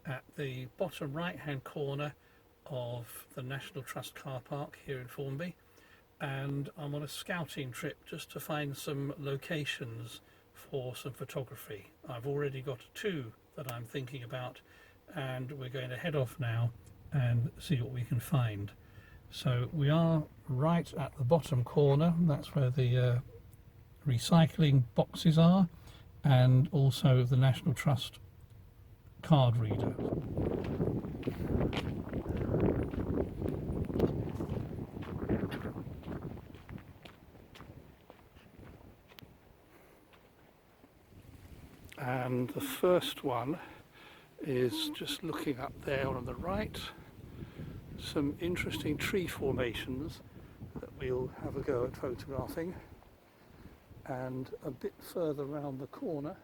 at the bottom right hand corner of the National Trust car park here in Formby, and I'm on a scouting trip just to find some locations for some photography. I've already got two that I'm thinking about, and we're going to head off now and see what we can find. So we are right at the bottom corner. That's where the recycling boxes are, and also the National Trust card reader. And the first one is just looking up there on the right, some interesting tree formations that we'll have a go at photographing. And a bit further round the corner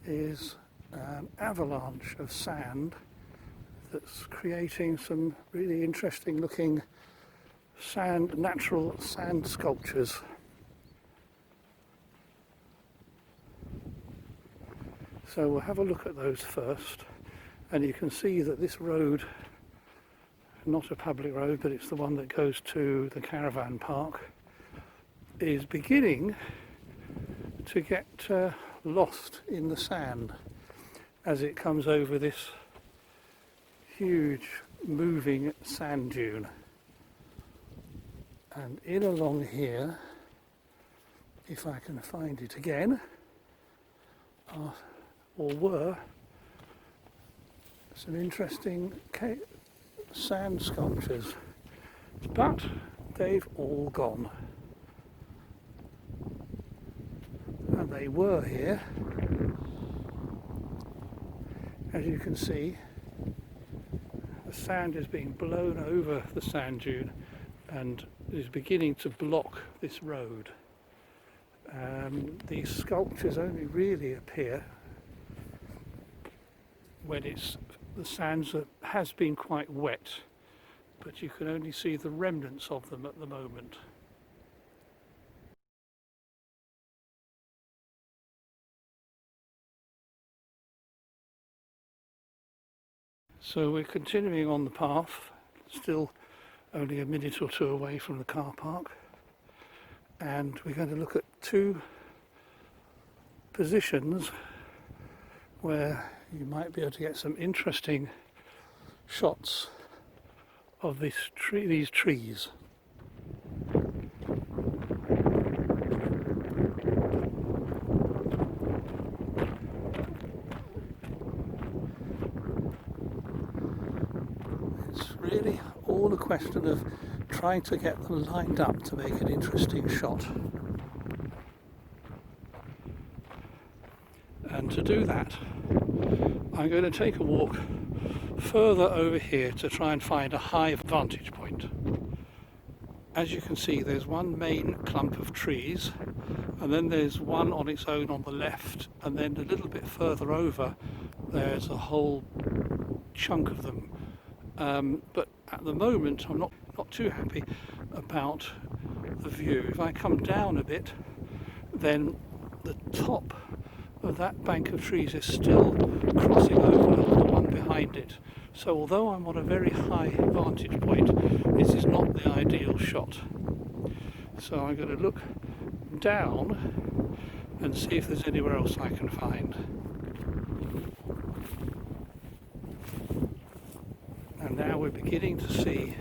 is an avalanche of sand that's creating some really interesting looking natural sand sculptures. So we'll have a look at those first, and you can see that this road, not a public road, but it's the one that goes to the caravan park, is beginning to get lost in the sand as it comes over this huge moving sand dune. And in along here, if I can find it again, were some interesting sand sculptures, but they've all gone. And they were here. As you can see, the sand is being blown over the sand dune and is beginning to block this road. These sculptures only really appear when the sand has been quite wet, but you can only see the remnants of them at the moment. So we're continuing on the path, still only a minute or two away from the car park, and we're going to look at two positions where you might be able to get some interesting shots of these trees. It's really all a question of trying to get them lined up to make an interesting shot. And to do that, I'm going to take a walk further over here to try and find a high vantage point. As you can see, there's one main clump of trees, and then there's one on its own on the left, and then a little bit further over there's a whole chunk of them. But at the moment I'm not too happy about the view. If I come down a bit, then the top of that bank of trees is still crossing over the one behind it. So although I'm on a very high vantage point, this is not the ideal shot. So I'm going to look down and see if there's anywhere else I can find. And now we're beginning to see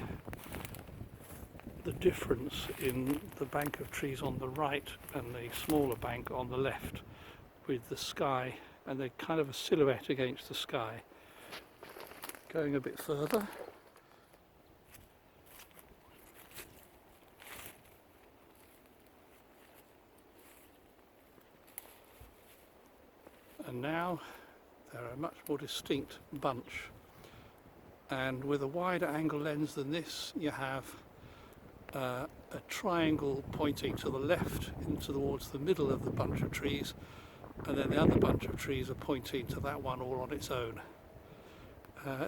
the difference in the bank of trees on the right and the smaller bank on the left, with the sky, and they're kind of a silhouette against the sky. Going a bit further, and now they're a much more distinct bunch, and with a wider angle lens than this you have a triangle pointing to the left into towards the middle of the bunch of trees, and then the other bunch of trees are pointing to that one all on its own.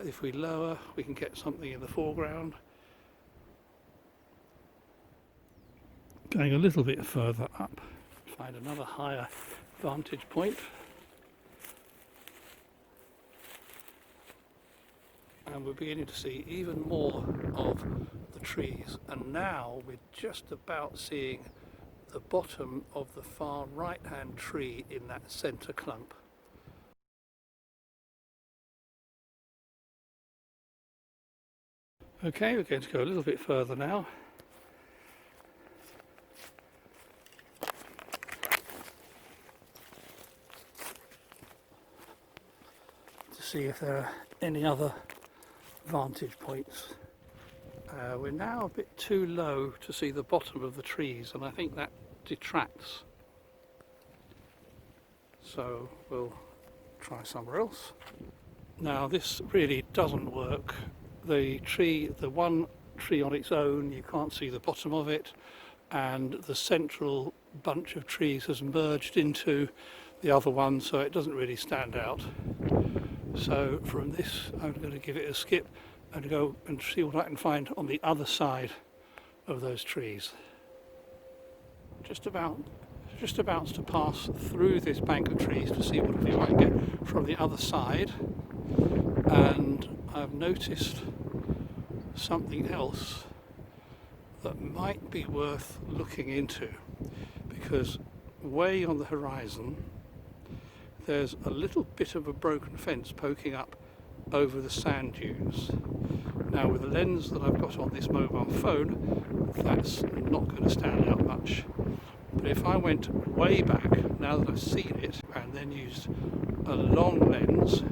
If we lower, we can get something in the foreground. Going a little bit further up, find another higher vantage point. and we're beginning to see even more of the trees, and now we're just about seeing the bottom of the far right hand tree in that centre clump. Okay, we're going to go a little bit further now. To see if there are any other vantage points. We're now a bit too low to see the bottom of the trees, and I think that detracts. So we'll try somewhere else. Now this really doesn't work. The one tree on its own, you can't see the bottom of it, and the central bunch of trees has merged into the other one, so it doesn't really stand out. So from this I'm going to give it a skip and go and see what I can find on the other side of those trees. Just about to pass through this bank of trees to see what view I can get from the other side, and I've noticed something else that might be worth looking into, because way on the horizon there's a little bit of a broken fence poking up over the sand dunes. Now with the lens that I've got on this mobile phone, that's not going to stand out much. But if I went way back, now that I've seen it, and then used a long lens,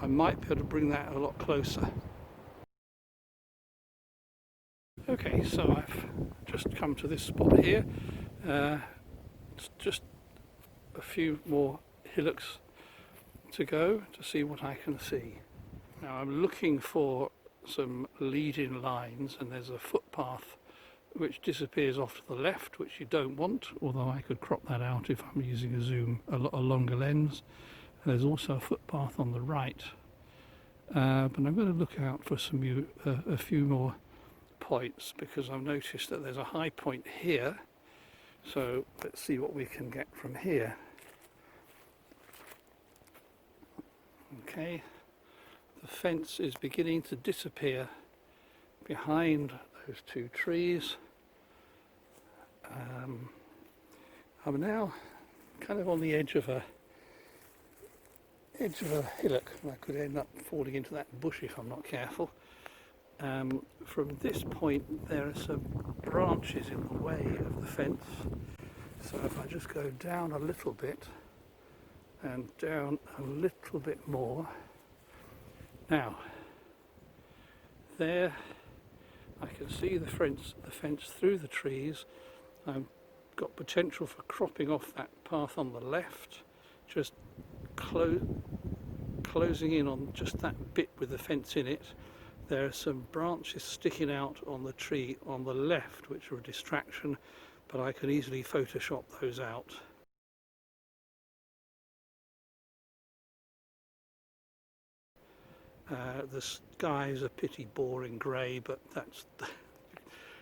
I might be able to bring that a lot closer. Okay, so I've just come to this spot here. It's just a few more hillocks to go to see what I can see. Now I'm looking for some lead-in lines, and there's a footpath which disappears off to the left, which you don't want, although I could crop that out if I'm using a longer lens. And there's also a footpath on the right, but I'm going to look out for a few more points, because I've noticed that there's a high point here, so let's see what we can get from here. Okay, the fence is beginning to disappear behind those two trees. I'm now kind of on the edge of a hillock, and I could end up falling into that bush if I'm not careful. From this point there are some branches in the way of the fence, so if I just go down a little bit and down a little bit more. Now there I can see the fence through the trees. I've got potential for cropping off that path on the left, just closing in on just that bit with the fence in it. There are some branches sticking out on the tree on the left which are a distraction, but I can easily Photoshop those out. The sky is a pretty boring grey, but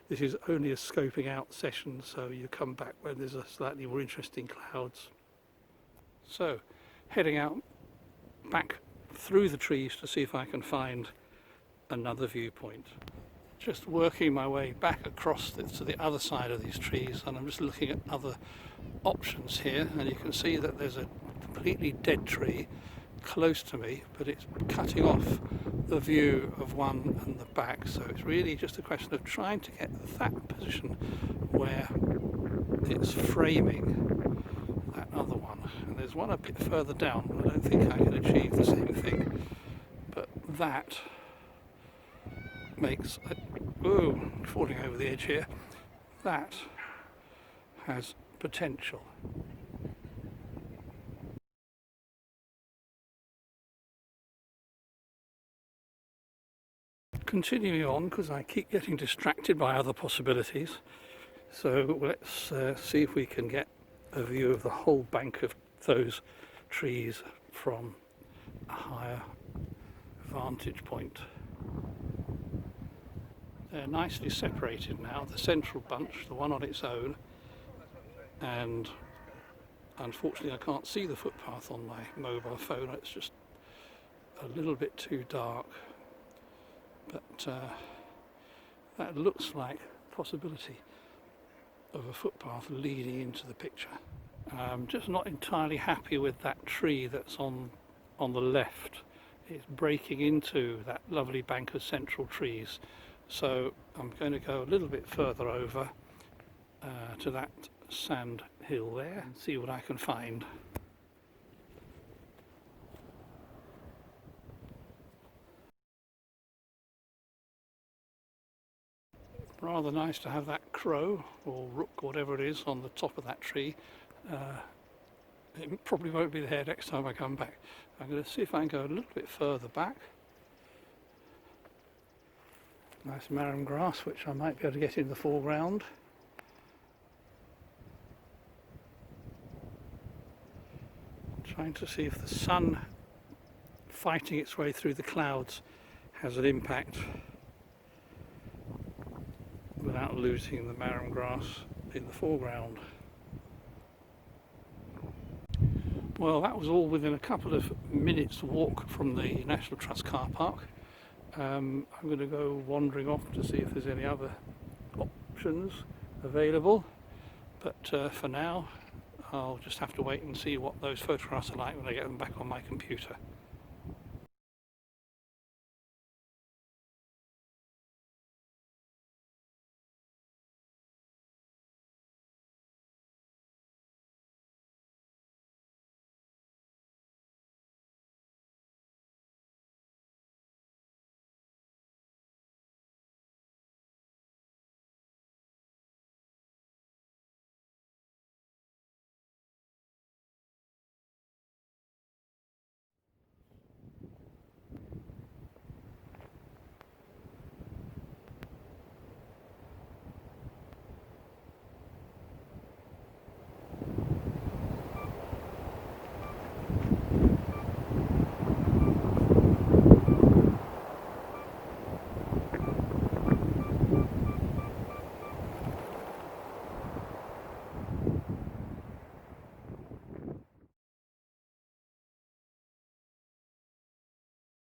this is only a scoping out session, so you come back when there's a slightly more interesting clouds. So heading out back through the trees to see if I can find another viewpoint. Just working my way back across to the other side of these trees, and I'm just looking at other options here, and you can see that there's a completely dead tree close to me, but it's cutting off the view of one and the back, so it's really just a question of trying to get that position where it's framing that other one. And there's one a bit further down, I don't think I can achieve the same thing, but that makes falling over the edge here, that has potential. Continuing on, because I keep getting distracted by other possibilities, so let's see if we can get a view of the whole bank of those trees from a higher vantage point. They're nicely separated now, the central bunch, the one on its own, and unfortunately I can't see the footpath on my mobile phone, it's just a little bit too dark. but that looks like a possibility of a footpath leading into the picture. I'm just not entirely happy with that tree that's on the left. It's breaking into that lovely bank of central trees, so I'm going to go a little bit further over to that sand hill there and see what I can find. Rather nice to have that crow or rook, whatever it is, on the top of that tree. It probably won't be there next time I come back. I'm going to see if I can go a little bit further back. Nice marram grass, which I might be able to get in the foreground. Trying to see if the sun fighting its way through the clouds has an impact without losing the marram grass in the foreground. Well, that was all within a couple of minutes walk from the National Trust car park. I'm going to go wandering off to see if there's any other options available, but for now I'll just have to wait and see what those photographs are like when I get them back on my computer.